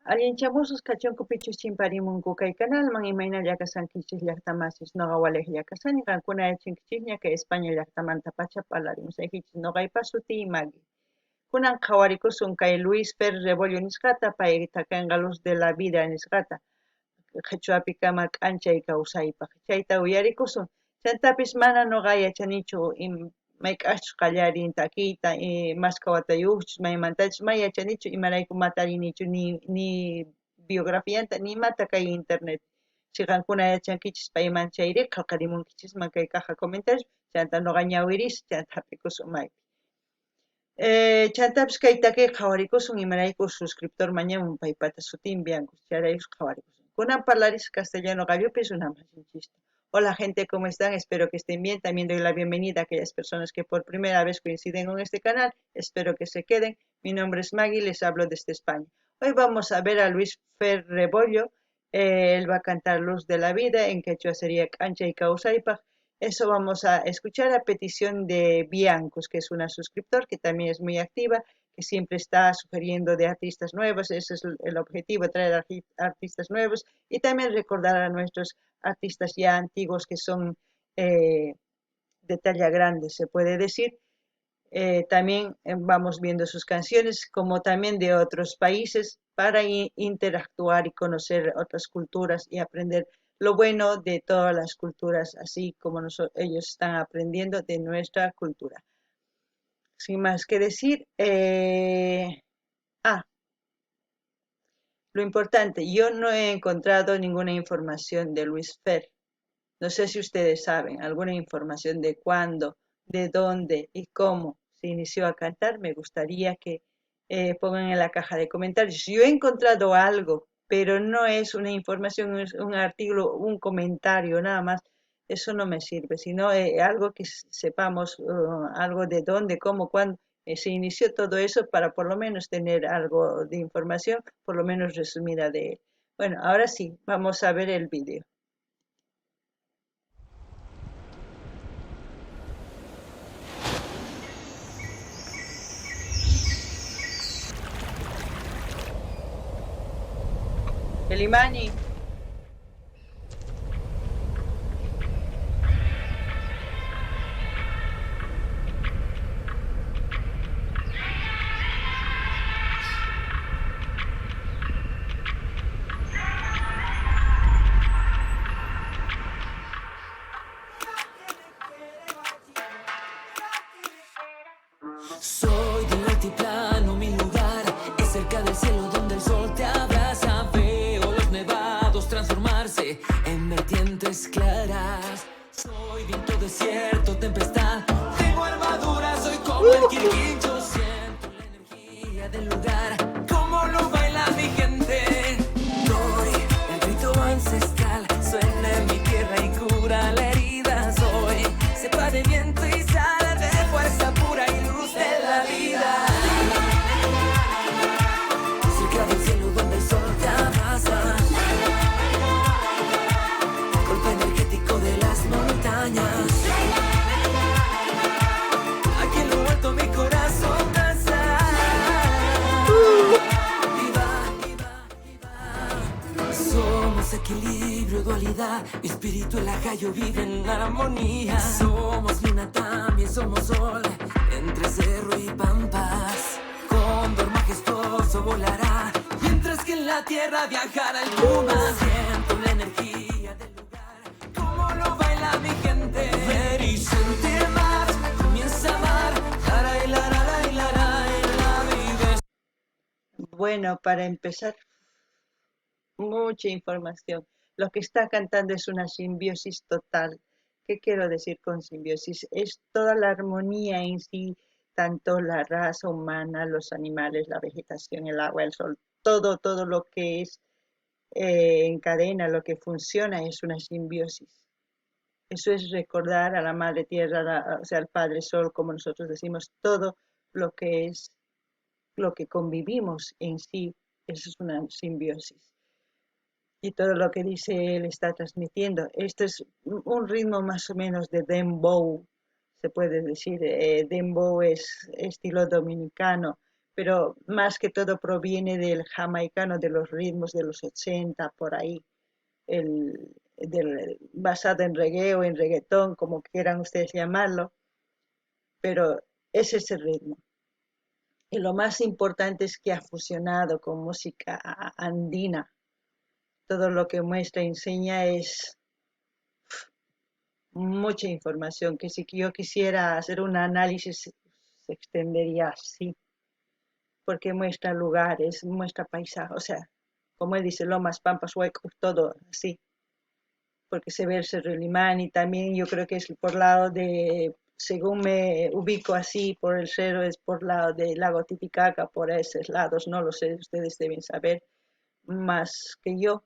Allinchamusus kachunku pichus chimparimunku kay canalman imayna llakasankichis llaqtamasis noqa waliqlla kasani qankuna yachankichikña kay España llaqtamanta pacha parlarimusaykichis noqaypa sutii Maggie. Kunan qhawarikusun kay Luis Fer Rebollo nisqata payta kanqa Luz de la Vida nisqata qhichwapi kama k'anchay kawsaypaq chayta uyarikusun chantapis mana noqa yachanichu mayk'aqchu qallarin takiyta masqa watayuqchus maymantachus may yachanichu imarayku matarinichu ni biografiyanta nimata kay internet siqankuna yachankichis payman chayri qallqarimunkichisma kay caja comentarios chanta noqa ñawiris chanta hap'ikusun maypi. Chantapis kay takiqa qhawarikusun imarayku suscriptor mañamun paypata sutin Biancos charayus qhawarikusun. Kunan parlaris castellano qallupis sunaman sinchista. Hola gente, ¿cómo están? Espero que estén bien. También doy la bienvenida a aquellas personas que por primera vez coinciden con este canal. Espero que se queden. Mi nombre es Maggie, les hablo desde España. Hoy vamos a ver a Luis Fer Rebollo. Él va a cantar Luz de la Vida, en quechua sería Cancha y Causaipa. Eso vamos a escuchar a petición de Biancos, que es una suscriptor que también es muy activa, que siempre está sugiriendo de artistas nuevos. Ese es el objetivo, traer artistas nuevos y también recordar a nuestros artistas ya antiguos que son de talla grande, se puede decir. También vamos viendo sus canciones, como también de otros países, para interactuar y conocer otras culturas y aprender lo bueno de todas las culturas, así como ellos están aprendiendo de nuestra cultura. Sin más que decir, lo importante, yo no he encontrado ninguna información de Luis Fer. No sé si ustedes saben alguna información de cuándo, de dónde y cómo se inició a cantar. Me gustaría que pongan en la caja de comentarios. Yo he encontrado algo, pero no es una información, es un artículo, un comentario, nada más. Eso no me sirve, sino algo que sepamos, algo de dónde, cómo, cuándo se inició todo eso para por lo menos tener algo de información, por lo menos resumida de él. Bueno, ahora sí, vamos a ver el vídeo. Elimani. Soy del altiplano, mi lugar es cerca del cielo donde el sol te abraza. Veo los nevados transformarse en vertientes claras. Soy viento desierto, tempestad. Tengo armadura, soy como el quirquincho. Siento la energía del lugar, como lo baila mi gente. Doy el grito ancestral, suena en mi tierra y cura la herida. Soy cepa de viento y sal de fuerza pura y luz de la vida. Cerca del cielo donde el sol te abraza. Golpe energético de las montañas. Aquí en lo alto mi corazón danza. Y va. Somos equilibrio, dualidad. Mi espíritu, el lacayo vive en armonía. Somos luna, también somos sol. Entre cerro y pampas, cóndor majestuoso volará, mientras que en la tierra viajará el puma. Siento la energía del lugar, como lo baila mi gente. Ver y sentir más, comienza a amar. La vida. Bueno, para empezar, mucha información. Lo que está cantando es una simbiosis total. ¿Qué quiero decir con simbiosis? Es toda la armonía en sí, tanto la raza humana, los animales, la vegetación, el agua, el sol, todo lo que es en cadena, lo que funciona es una simbiosis. Eso es recordar a la Madre Tierra, o sea, al Padre Sol, como nosotros decimos, todo lo que es, lo que convivimos en sí, eso es una simbiosis. Y todo lo que dice él está transmitiendo. Esto es un ritmo más o menos de dembow, se puede decir. Dembow es estilo dominicano, pero más que todo proviene del jamaicano, de los ritmos de los 80 por ahí, basado en reggae o en reggaetón, como quieran ustedes llamarlo, pero es ese ritmo. Y lo más importante es que ha fusionado con música andina. Todo lo que muestra y enseña es mucha información, que si yo quisiera hacer un análisis se extendería así, porque muestra lugares, muestra paisajes, o sea, como él dice, lomas, pampas, huecos, todo así, porque se ve el Cerro Limán y también yo creo que es por lado de, según me ubico así por el cerro, es por lado del lago Titicaca, por esos lados, no lo sé, ustedes deben saber más que yo,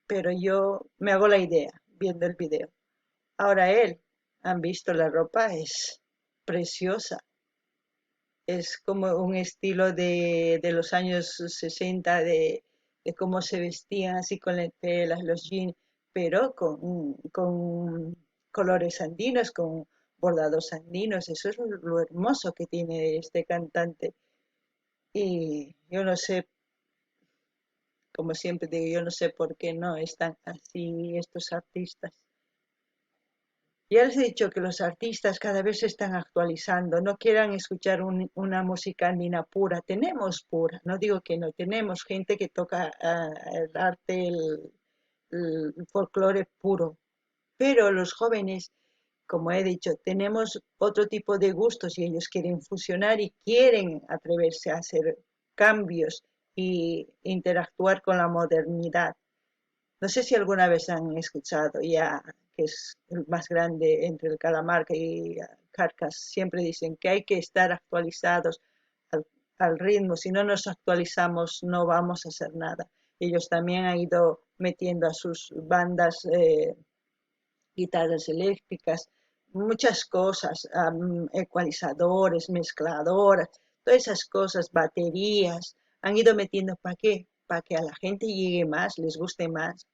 pero yo me hago la idea viendo el video. Ahora él, han visto la ropa, es preciosa, es como un estilo de los años 60 de cómo se vestían así con lentelas, los jeans, pero con colores andinos, con bordados andinos. Eso es lo hermoso que tiene este cantante. Y yo no sé, como siempre digo, yo no sé por qué no están así estos artistas. Ya les he dicho que los artistas cada vez se están actualizando, no quieran escuchar una música andina pura, tenemos pura, no digo que no, tenemos gente que toca el arte, el folclore puro, pero los jóvenes, como he dicho, tenemos otro tipo de gustos y ellos quieren fusionar y quieren atreverse a hacer cambios y interactuar con la modernidad. No sé si alguna vez han escuchado ya, que es el más grande entre el Calamarca y Carcas, siempre dicen que hay que estar actualizados al, al ritmo, si no nos actualizamos no vamos a hacer nada. Ellos también han ido metiendo a sus bandas guitarras eléctricas, muchas cosas, ecualizadores, mezcladoras, todas esas cosas, baterías, han ido metiendo ¿para qué? Para que a la gente llegue más, les guste más,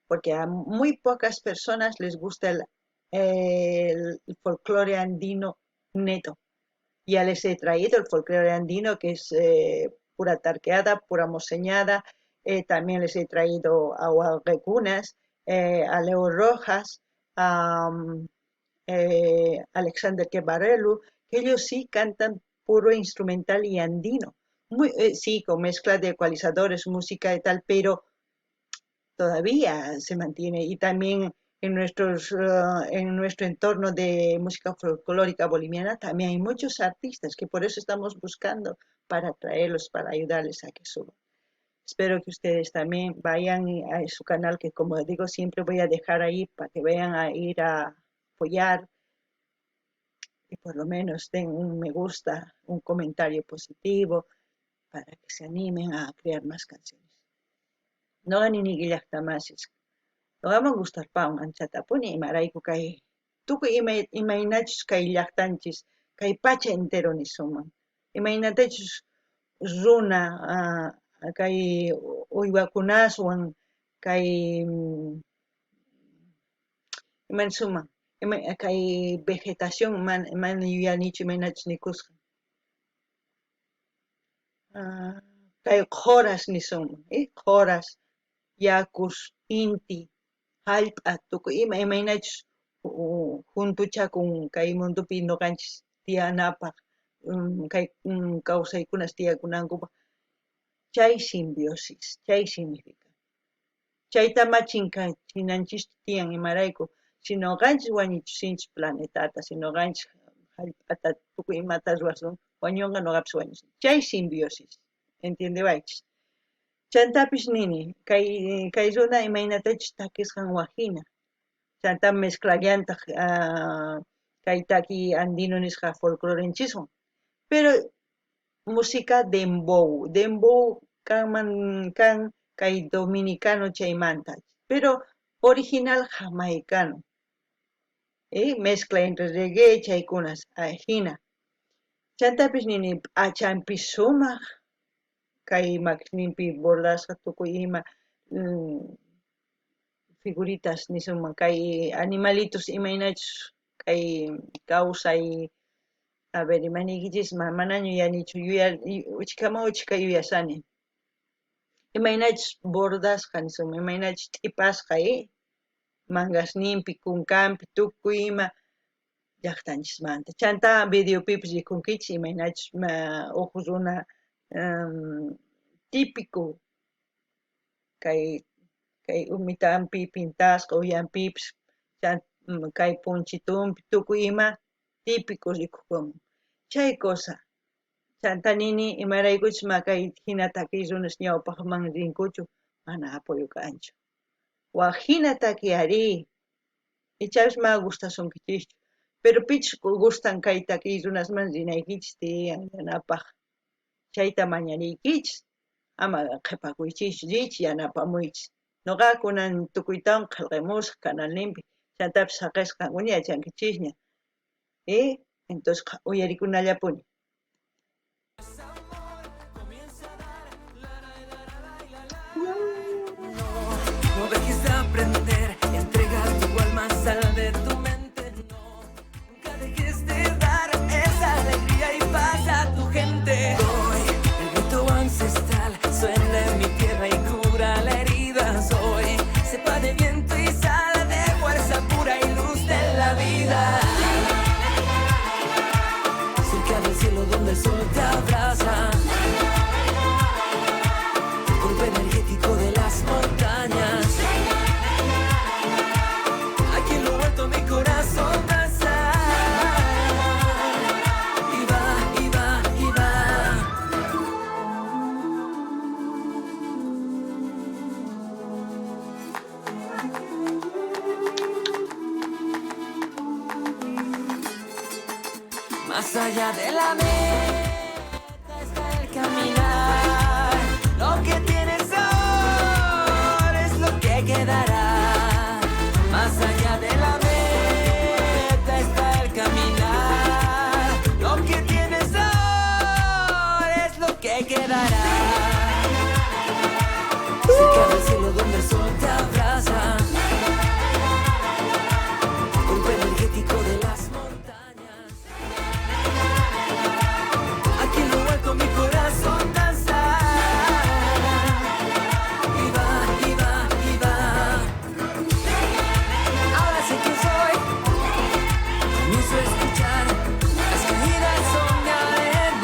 porque a muy pocas personas les gusta el folclore andino neto. Ya les he traído el folclore andino, que es pura tarqueada, pura moseñada. También les he traído a Hualrecunas, a Leo Rojas, a Alexander Quebarelu, que ellos sí cantan puro instrumental y andino. Sí, con mezcla de ecualizadores, música y tal, pero todavía se mantiene y también en nuestro entorno de música folclórica boliviana también hay muchos artistas que por eso estamos buscando para traerlos, para ayudarles a que suban. Espero que ustedes también vayan a su canal, que como digo, siempre voy a dejar ahí para que vayan a ir a apoyar y por lo menos den un me gusta, un comentario positivo para que se animen a crear más canciones. No ganen ni más. Noqaman gustarpawan anchatapuni imarayku kay tukuy imaynachus kay llaqtanchis kay pacha entero nisuman imaynatachus runa kay uywakunaswan kay iman suman kay vegetación mana yuyanichu imaynachus nikusqa kay qoras nisuman qoras yakus inti hallp'a tukuy imaynachus juntuchakun kay mundupi ñuqanchis tiyanapaq kay kawsaykunas tiyakunankupaq chay simbiosis, chay significa. Chayta chinanchista tiyan imarayku si ñuqanchis wañuchisinchis planetata, si ñuqanchis hallp'ata tukuy imata ruwasun wañunqa ñuqapis wañusin. Chay simbiosis, ¿entiendewaychis? Chantapis nini, kay runa imaynatachus takisqan wajina. Chanta mezclallantaq kay taki andino nisqa folclorenchiswan. Pero música dembow kan kay dominicano chaymanta. Pero original jamaicano. Mezcla entre reggae chaykunas, ajina. Chantapis nini achampis sumaq kay maknimpi bordasqa tukuy ima figuritas nisuman kay animalitos imaynachus kay kawsay A ver, imaniykichisma manaña yuyanichu uchkama uchka yuyashani. Imaynachus bordasqa nisqun imaynachus t'ipasqa mangasninpi, kunkanpi, tukuy ima llaqtanchismanta. Chanta videopipis rikunkichis imaynachus huk runa típico kay umitanpi pintasqa uyanpipis kay punchitunpi tukuy ima típico rikukunman. Chay cosa chanta nini imaraykuchus kay hina takiy runas ñawpaqman rinkuchu mana apoyo kanchu. Waq hina takiy ari ichapish gustasunkichikchu, pero pichus gustan kay takiy runasman rinaykichis tiyan yanapaq. Chayta mañariykichis ama qhipakuychikchu, riychis yanapamuychis. Nuqa kunan tukuytawan qillqamusaq canalninpi chantapish saqisqa kankuña llankichisña. Entonces uyarikunallapuni. No dejes de aprender, entregar tu alma, sal de tu mente, no. Nunca dejes de dar esa alegría y paz a tu gente. Hoy el grito ancestral suena en mi tierra y cura la herida. Soy cepa de viento y sal de fuerza pura y luz de la vida. Cerca del cielo donde el sol te abraza. Golpe energético de las montañas. Aquí en lo alto mi corazón danza. Y va, y va, y va. Más allá de la meta está el caminar. Lo que tienes ahora es lo que quedará. Más allá de la meta está el caminar. Lo que tienes ahora es lo que quedará. Cerca del cielo donde el sol te abraza. Golpe energético de las montañas. Aquí en lo alto mi corazón danza. Y va, y va, y va. Ahora sé quién soy. Comienzo a escuchar. Las caídas son mi ADN,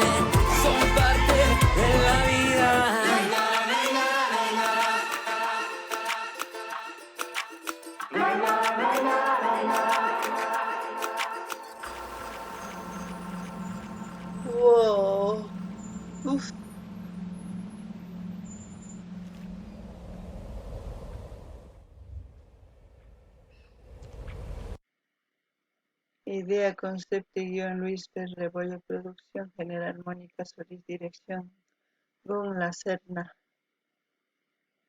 son parte de la vida. Wow. Uf. Idea, concepto y guión Luis Pérez Rebollo, producción general Mónica Solís, dirección Gon La Serna,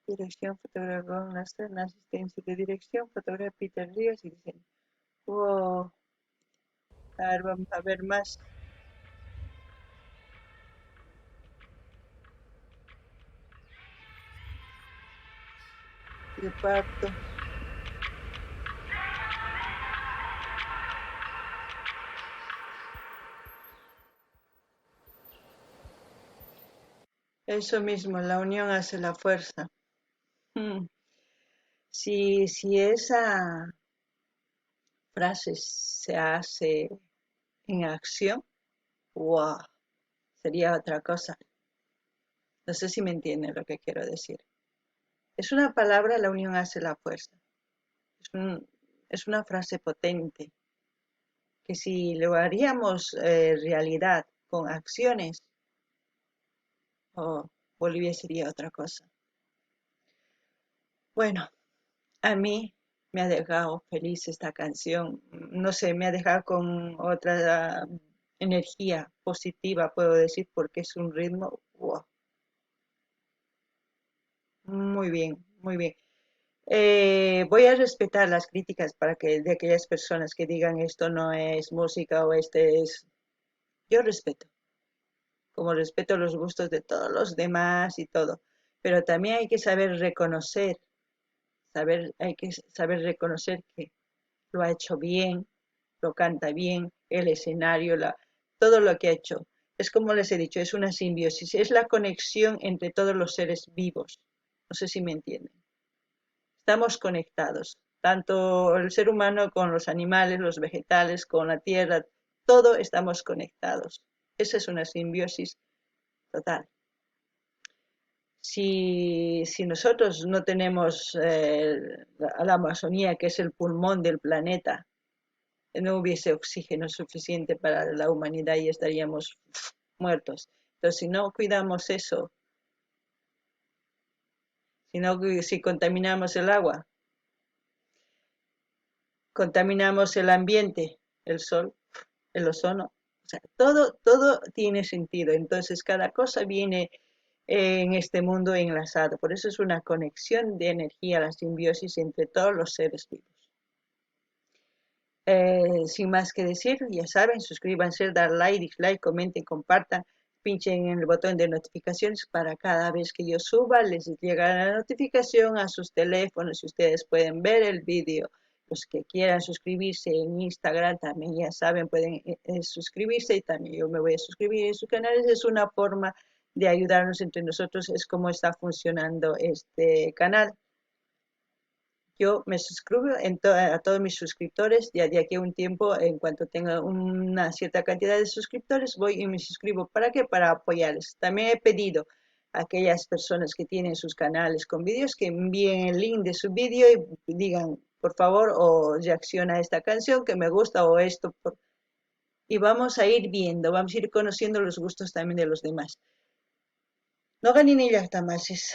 dirección fotografía Gon La Serna, asistencia de dirección fotografía Peter Ríos y diseño. Wow. A ver, vamos a ver más. Reparto. Eso mismo, la unión hace la fuerza. Si esa frase se hace en acción, wow, sería otra cosa. No sé si me entienden lo que quiero decir. Es una palabra, la unión hace la fuerza. Es una frase potente, que si lo haríamos realidad con acciones, Bolivia sería otra cosa. Bueno, a mí me ha dejado feliz esta canción. No sé, me ha dejado con otra energía positiva, puedo decir, porque es un ritmo, wow. Muy bien, muy bien. Voy a respetar las críticas de aquellas personas que digan esto no es música o este es... Yo respeto, como respeto los gustos de todos los demás y todo, pero también hay que saber reconocer, hay que saber reconocer que lo ha hecho bien, lo canta bien, el escenario, todo lo que ha hecho. Es como les he dicho, es una simbiosis, es la conexión entre todos los seres vivos. No sé si me entienden. Estamos conectados, tanto el ser humano con los animales, los vegetales, con la tierra, todo estamos conectados. Esa es una simbiosis total. Si nosotros no tenemos la Amazonía, que es el pulmón del planeta, no hubiese oxígeno suficiente para la humanidad y estaríamos muertos. Entonces, si no cuidamos eso, si contaminamos el agua, contaminamos el ambiente, el sol, el ozono, o sea, todo tiene sentido. Entonces, cada cosa viene en este mundo enlazado. Por eso es una conexión de energía, la simbiosis entre todos los seres vivos. Sin más que decir, ya saben, suscríbanse, dar like, dislike, comenten, compartan, pinchen en el botón de notificaciones para cada vez que yo suba, les llega la notificación a sus teléfonos y ustedes pueden ver el vídeo. Los que quieran suscribirse en Instagram también ya saben, pueden suscribirse y también yo me voy a suscribir en sus canales. Es una forma de ayudarnos entre nosotros, es como está funcionando este canal. Yo me suscribo a todos mis suscriptores, ya de aquí a un tiempo, en cuanto tenga una cierta cantidad de suscriptores, voy y me suscribo. ¿Para qué? Para apoyarles. También he pedido a aquellas personas que tienen sus canales con vídeos que envíen el link de su vídeo y digan, por favor, o reacciona a esta canción que me gusta o esto. Y vamos a ir viendo, vamos a ir conociendo los gustos también de los demás. No ganin ella tamases.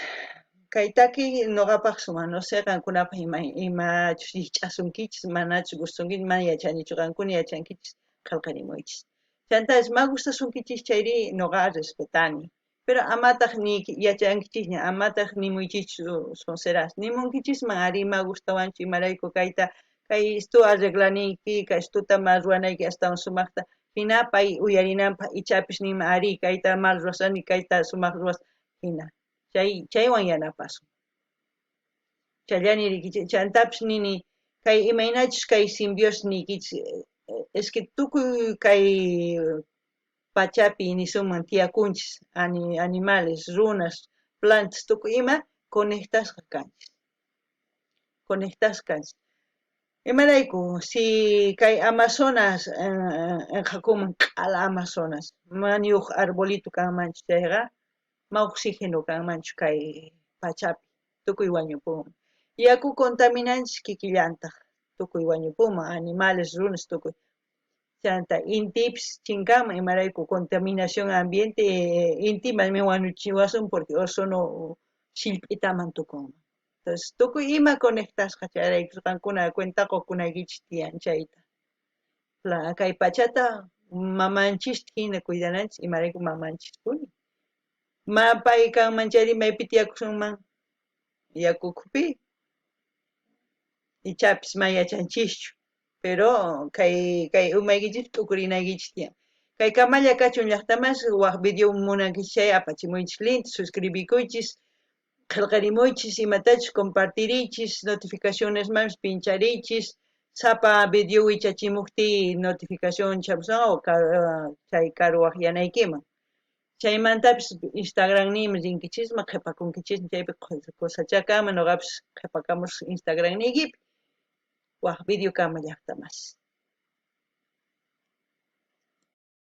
Kaytaki ñuqapaq sumanusiqa qankunapaq imachus yich'asunkichis manachus gustunkichis mana yachanichu qankuna yachankichis qillqarimuychis. Chaymantapas ma gustasunkichis chayri ñuqa respetani. Pero amataq ni yachankichis ña amataq nimuychichu sonceras. Nimunkichisman ari ma gustawanchu imarayku kay esto arreglaniki, kay estuta ma ruwanayki astawan sumaqta hina pay uyarinanpaq ichapis nima ari kayta mal ruwasani kayta sumaq ruwas hina. Chaywan yanapasun. Challani rikichik, chantapis nini kay imaynachus kay simbiosis nikichik, es que tukuy kay pachapi nishuman tiyakunchis, animales, runas, plantas, tukuy ima conectasqa kanchis. Conectasqa kanchis. Imarayku, si kay Amazonas en hakuman q'ala Amazonas, maniyuq arbolito kanmanchu chayqa, ma oxígeno kanmanchu kay pachapi, tukuy wañupunman. Yaku contaminanchis kikillantaq, tukuy wañupunman, animales, runas, tukuy. Chanta intipis chinkaman imarayku contaminación ambiente, intiman wañuchiwasun porque ozono shillp'itaman tukunman. Entonces, tukuy ima conectasqa chayrayku qankuna cuentakukunaykichis tiyan chayta. Kay pachata mamanchis hina cuidananchis imarayku mamanchispuni. Pay kanman chayri maypi tiyakusunman yakukupi ichapis ma yachanchischu pero kay umaykichis tukurinaykichis tiyan. Kay kamalla kachun llaqtamas waq video munankichis chay apachimuychis link, suscribikuychis, qillqarimuychis, imatachus compartirichis, notificacionesman pincharichis, sapa video wichachimukti notificación chapusan o chay karuwaq yanaykiman. Chaymantapis Instagram nima rinkichisma qhipakunkichisma chaypi qusachakama ñuqapis qhipakamush Instagram niykipi waq video kama llaqtamas.